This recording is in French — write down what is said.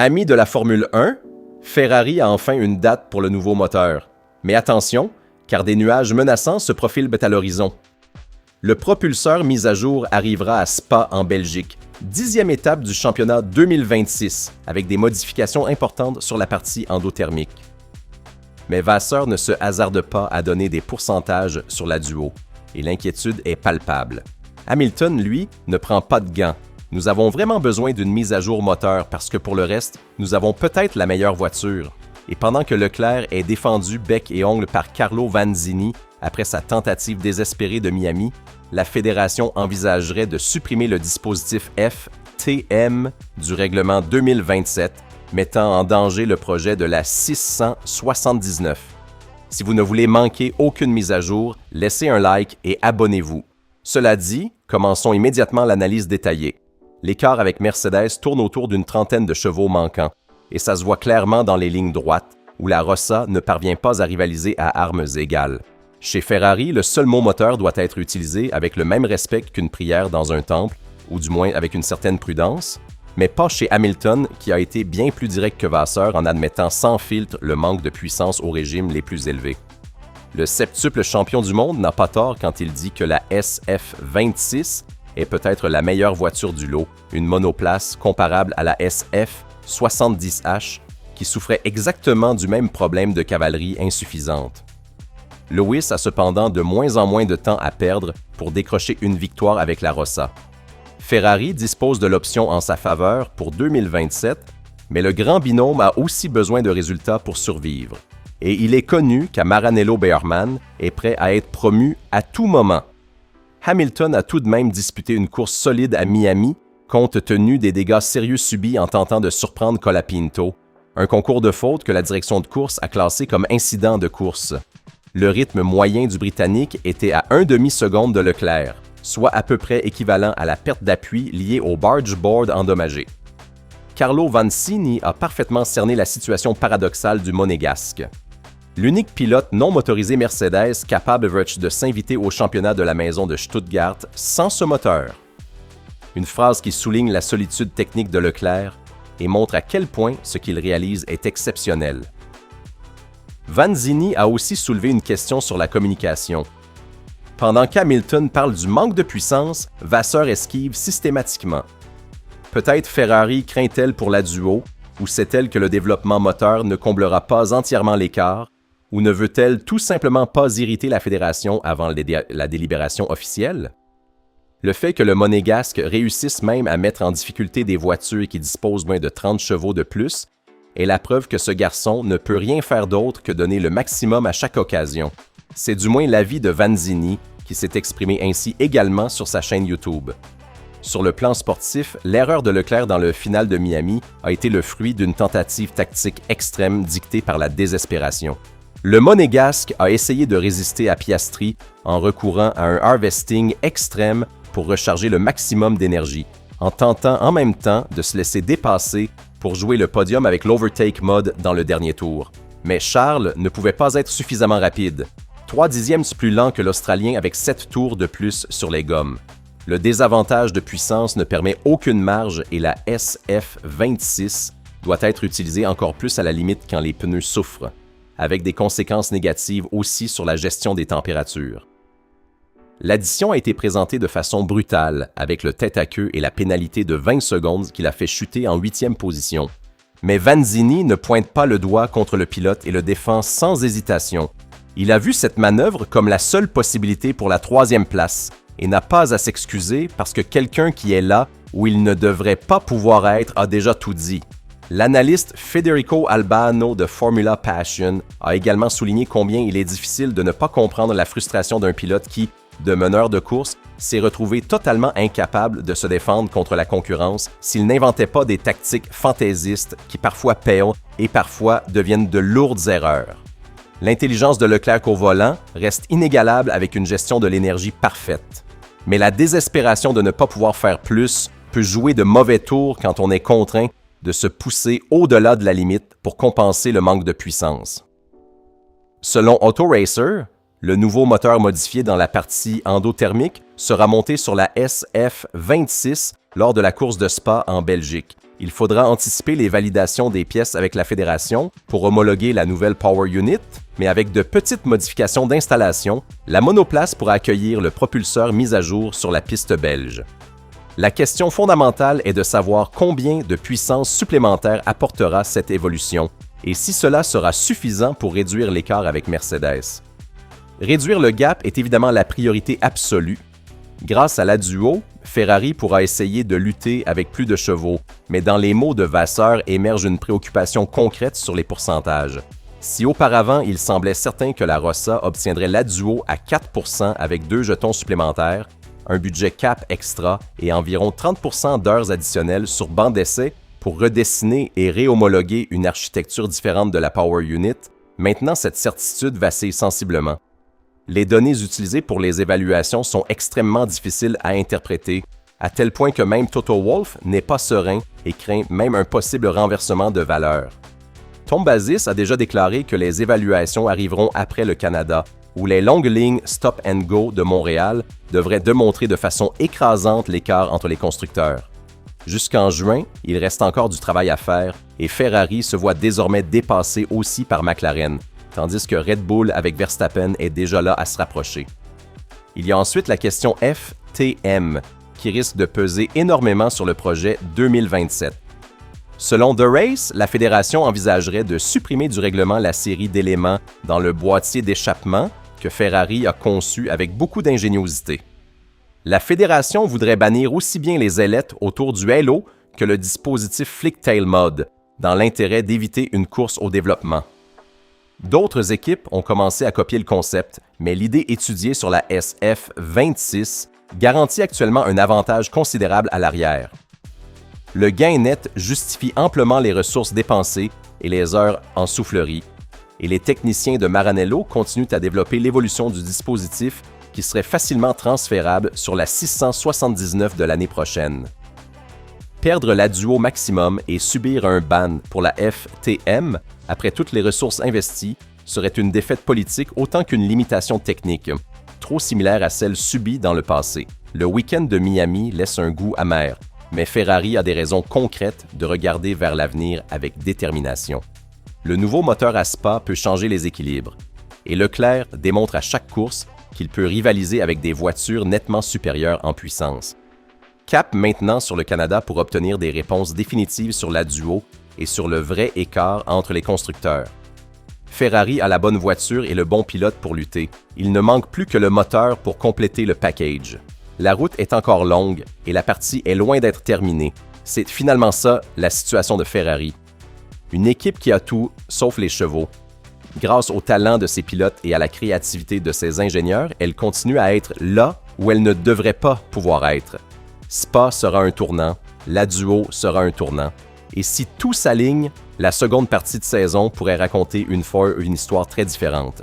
Amis de la Formule 1, Ferrari a enfin une date pour le nouveau moteur. Mais attention, car des nuages menaçants se profilent à l'horizon. Le propulseur mis à jour arrivera à Spa en Belgique, 10e étape du championnat 2026, avec des modifications importantes sur la partie endothermique. Mais Vasseur ne se hasarde pas à donner des pourcentages sur la duo, et l'inquiétude est palpable. Hamilton, lui, ne prend pas de gants. Nous avons vraiment besoin d'une mise à jour moteur parce que pour le reste, nous avons peut-être la meilleure voiture. Et pendant que Leclerc est défendu bec et ongles par Carlo Vanzini après sa tentative désespérée de Miami, la fédération envisagerait de supprimer le dispositif FTM du règlement 2027, mettant en danger le projet de la 679. Si vous ne voulez manquer aucune mise à jour, laissez un like et abonnez-vous. Cela dit, commençons immédiatement l'analyse détaillée. L'écart avec Mercedes tourne autour d'une trentaine de chevaux manquants, et ça se voit clairement dans les lignes droites, où la Rossa ne parvient pas à rivaliser à armes égales. Chez Ferrari, le seul mot moteur doit être utilisé avec le même respect qu'une prière dans un temple, ou du moins avec une certaine prudence, mais pas chez Hamilton, qui a été bien plus direct que Vasseur en admettant sans filtre le manque de puissance aux régimes les plus élevés. Le septuple champion du monde n'a pas tort quand il dit que la SF26 est peut-être la meilleure voiture du lot, une monoplace comparable à la SF70H qui souffrait exactement du même problème de cavalerie insuffisante. Lewis a cependant de moins en moins de temps à perdre pour décrocher une victoire avec la Rossa. Ferrari dispose de l'option en sa faveur pour 2027, mais le grand binôme a aussi besoin de résultats pour survivre. Et il est connu qu'à Maranello-Beerman est prêt à être promu à tout moment. Hamilton a tout de même disputé une course solide à Miami, compte tenu des dégâts sérieux subis en tentant de surprendre Colapinto, un concours de faute que la direction de course a classé comme incident de course. Le rythme moyen du Britannique était à 1 demi-seconde de Leclerc, soit à peu près équivalent à la perte d'appui liée au barge board endommagé. Carlo Vanzini a parfaitement cerné la situation paradoxale du Monégasque. L'unique pilote non motorisé Mercedes capable de s'inviter au championnat de la maison de Stuttgart sans ce moteur. Une phrase qui souligne la solitude technique de Leclerc et montre à quel point ce qu'il réalise est exceptionnel. Vanzini a aussi soulevé une question sur la communication. Pendant qu'Hamilton parle du manque de puissance, Vasseur esquive systématiquement. Peut-être Ferrari craint-elle pour la duo, ou sait-elle que le développement moteur ne comblera pas entièrement l'écart, ou ne veut-elle tout simplement pas irriter la fédération avant la délibération officielle? Le fait que le Monégasque réussisse même à mettre en difficulté des voitures qui disposent moins de 30 chevaux de plus est la preuve que ce garçon ne peut rien faire d'autre que donner le maximum à chaque occasion. C'est du moins l'avis de Vanzini, qui s'est exprimé ainsi également sur sa chaîne YouTube. Sur le plan sportif, l'erreur de Leclerc dans le final de Miami a été le fruit d'une tentative tactique extrême dictée par la désespération. Le Monégasque a essayé de résister à Piastri en recourant à un harvesting extrême pour recharger le maximum d'énergie, en tentant en même temps de se laisser dépasser pour jouer le podium avec l'overtake mode dans le dernier tour. Mais Charles ne pouvait pas être suffisamment rapide, 3 dixièmes plus lent que l'Australien avec 7 tours de plus sur les gommes. Le désavantage de puissance ne permet aucune marge et la SF26 doit être utilisée encore plus à la limite quand les pneus souffrent, avec des conséquences négatives aussi sur la gestion des températures. L'addition a été présentée de façon brutale, avec le tête-à-queue et la pénalité de 20 secondes qui l'a fait chuter en 8e position. Mais Vanzini ne pointe pas le doigt contre le pilote et le défend sans hésitation. Il a vu cette manœuvre comme la seule possibilité pour la 3e place et n'a pas à s'excuser parce que quelqu'un qui est là où il ne devrait pas pouvoir être a déjà tout dit. L'analyste Federico Albano de Formula Passion a également souligné combien il est difficile de ne pas comprendre la frustration d'un pilote qui, de meneur de course, s'est retrouvé totalement incapable de se défendre contre la concurrence s'il n'inventait pas des tactiques fantaisistes qui parfois paient et parfois deviennent de lourdes erreurs. L'intelligence de Leclerc au volant reste inégalable avec une gestion de l'énergie parfaite. Mais la désespération de ne pas pouvoir faire plus peut jouer de mauvais tours quand on est contraint de se pousser au-delà de la limite pour compenser le manque de puissance. Selon Autoracer, Le nouveau moteur modifié dans la partie endothermique sera monté sur la SF26 lors de la course de Spa en Belgique. Il faudra anticiper les validations des pièces avec la fédération pour homologuer la nouvelle Power Unit, mais avec de petites modifications d'installation, la monoplace pourra accueillir le propulseur mis à jour sur la piste belge. La question fondamentale est de savoir combien de puissance supplémentaire apportera cette évolution et si cela sera suffisant pour réduire l'écart avec Mercedes. Réduire le gap est évidemment la priorité absolue. Grâce à la Duo, Ferrari pourra essayer de lutter avec plus de chevaux, mais dans les mots de Vasseur émerge une préoccupation concrète sur les pourcentages. Si auparavant il semblait certain que la Rossa obtiendrait la Duo à 4% avec 2 jetons supplémentaires, un budget cap extra et environ 30% d'heures additionnelles sur banc d'essai pour redessiner et réhomologuer une architecture différente de la Power Unit, maintenant cette certitude vacille sensiblement. Les données utilisées pour les évaluations sont extrêmement difficiles à interpréter, à tel point que même Toto Wolff n'est pas serein et craint même un possible renversement de valeur. Tom Bazis a déjà déclaré que les évaluations arriveront après le Canada, où les longues lignes Stop and Go de Montréal devraient démontrer de façon écrasante l'écart entre les constructeurs. Jusqu'en juin, il reste encore du travail à faire et Ferrari se voit désormais dépassé aussi par McLaren, tandis que Red Bull avec Verstappen est déjà là à se rapprocher. Il y a ensuite la question FTM, qui risque de peser énormément sur le projet 2027. Selon The Race, la fédération envisagerait de supprimer du règlement la série d'éléments dans le boîtier d'échappement que Ferrari a conçu avec beaucoup d'ingéniosité. La fédération voudrait bannir aussi bien les ailettes autour du halo que le dispositif Flicktail Mode, dans l'intérêt d'éviter une course au développement. D'autres équipes ont commencé à copier le concept, mais l'idée étudiée sur la SF26 garantit actuellement un avantage considérable à l'arrière. Le gain net justifie amplement les ressources dépensées et les heures en soufflerie, et les techniciens de Maranello continuent à développer l'évolution du dispositif qui serait facilement transférable sur la 679 de l'année prochaine. Perdre la Duo maximum et subir un ban pour la FTM après toutes les ressources investies serait une défaite politique autant qu'une limitation technique, trop similaire à celle subie dans le passé. Le week-end de Miami laisse un goût amer, mais Ferrari a des raisons concrètes de regarder vers l'avenir avec détermination. Le nouveau moteur à Spa peut changer les équilibres, et Leclerc démontre à chaque course qu'il peut rivaliser avec des voitures nettement supérieures en puissance. Cap maintenant sur le Canada pour obtenir des réponses définitives sur la Duo et sur le vrai écart entre les constructeurs. Ferrari a la bonne voiture et le bon pilote pour lutter. Il ne manque plus que le moteur pour compléter le package. La route est encore longue et la partie est loin d'être terminée. C'est finalement ça la situation de Ferrari. Une équipe qui a tout, sauf les chevaux. Grâce au talent de ses pilotes et à la créativité de ses ingénieurs, elle continue à être là où elle ne devrait pas pouvoir être. Spa sera un tournant, la Duo sera un tournant. Et si tout s'aligne, la seconde partie de saison pourrait raconter une histoire très différente.